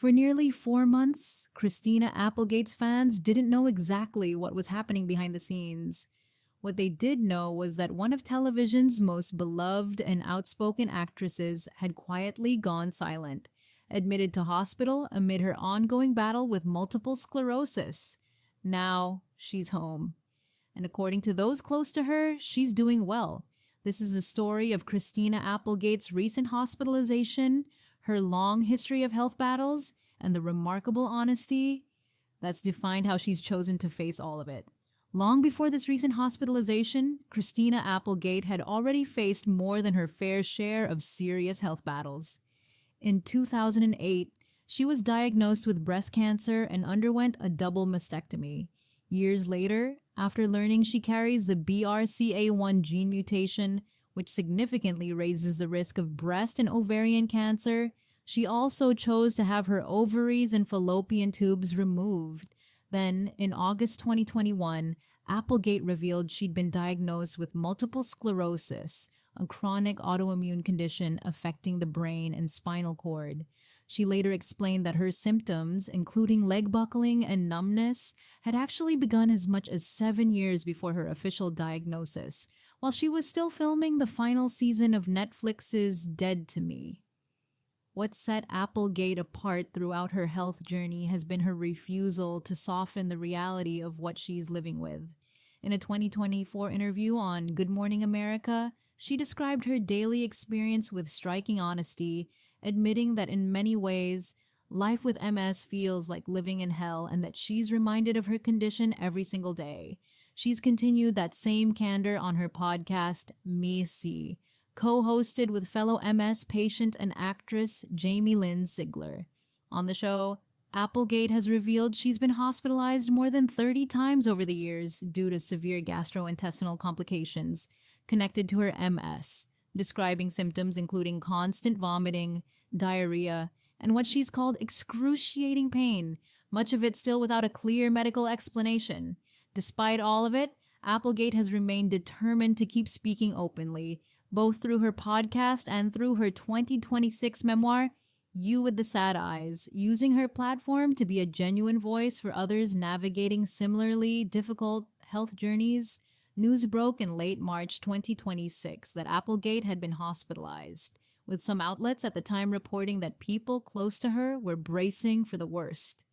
For nearly 4 months, Christina Applegate's fans didn't know exactly what was happening behind the scenes. What they did know was that one of television's most beloved and outspoken actresses had quietly gone silent, admitted to hospital amid her ongoing battle with multiple sclerosis. Now, she's home. And according to those close to her, she's doing well. This is the story of Christina Applegate's recent hospitalization, her long history of health battles, and the remarkable honesty that's defined how she's chosen to face all of it. Long before this recent hospitalization, Christina Applegate had already faced more than her fair share of serious health battles. In 2008, she was diagnosed with breast cancer and underwent a double mastectomy. Years later, after learning she carries the BRCA1 gene mutation, which significantly raises the risk of breast and ovarian cancer, she also chose to have her ovaries and fallopian tubes removed. Then, in August 2021, Applegate revealed she'd been diagnosed with multiple sclerosis, a chronic autoimmune condition affecting the brain and spinal cord. She later explained that her symptoms, including leg buckling and numbness, had actually begun as much as 7 years before her official diagnosis, while she was still filming the final season of Netflix's Dead to Me. What set Applegate apart throughout her health journey has been her refusal to soften the reality of what she's living with. In a 2024 interview on Good Morning America, she described her daily experience with striking honesty, admitting that in many ways, life with MS feels like living in hell and that she's reminded of her condition every single day. She's continued that same candor on her podcast, Me See, co-hosted with fellow MS patient and actress Jamie-Lynn. On the show, Applegate has revealed she's been hospitalized more than 30 times over the years due to severe gastrointestinal complications connected to her MS, describing symptoms including constant vomiting, diarrhea, and what she's called excruciating pain, much of it still without a clear medical explanation. Despite all of it, Applegate has remained determined to keep speaking openly, both through her podcast and through her 2026 memoir, You with the Sad Eyes, using her platform to be a genuine voice for others navigating similarly difficult health journeys. News broke in late March 2026 that Applegate had been hospitalized, with some outlets at the time reporting that people close to her were bracing for the worst.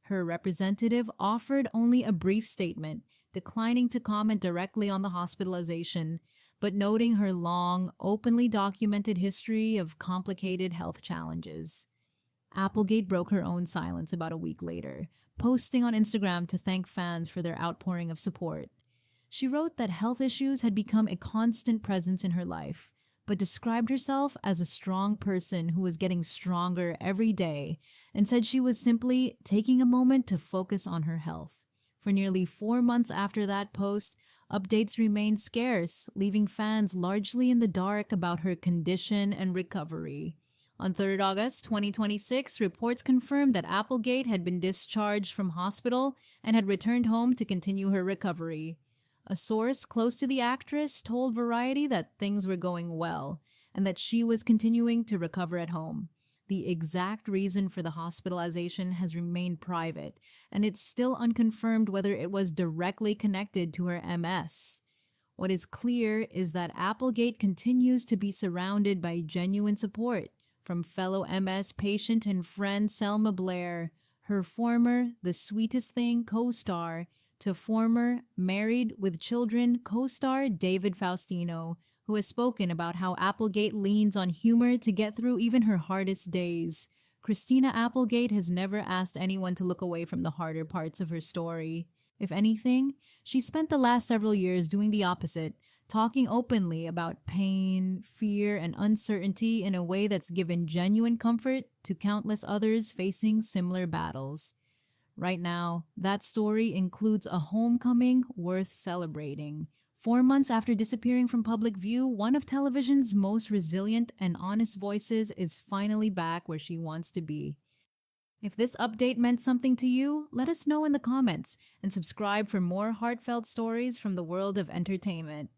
Her representative offered only a brief statement, declining to comment directly on the hospitalization, but noting her long, openly documented history of complicated health challenges. Applegate broke her own silence about a week later, posting on Instagram to thank fans for their outpouring of support. She wrote that health issues had become a constant presence in her life, but described herself as a strong person who was getting stronger every day, and said she was simply taking a moment to focus on her health. For nearly 4 months after that post, updates remained scarce, leaving fans largely in the dark about her condition and recovery. On 3rd August 2026, reports confirmed that Applegate had been discharged from hospital and had returned home to continue her recovery. A source close to the actress told Variety that things were going well and that she was continuing to recover at home. The exact reason for the hospitalization has remained private, and it's still unconfirmed whether it was directly connected to her MS. What is clear is that Applegate continues to be surrounded by genuine support from fellow MS patient and friend Selma Blair, her former The Sweetest Thing co-star, to former Married with Children co-star David Faustino, who has spoken about how Applegate leans on humor to get through even her hardest days. Christina Applegate has never asked anyone to look away from the harder parts of her story. If anything, she spent the last several years doing the opposite, talking openly about pain, fear, and uncertainty in a way that's given genuine comfort to countless others facing similar battles. Right now, that story includes a homecoming worth celebrating. 4 months after disappearing from public view, one of television's most resilient and honest voices is finally back where she wants to be. If this update meant something to you, let us know in the comments and subscribe for more heartfelt stories from the world of entertainment.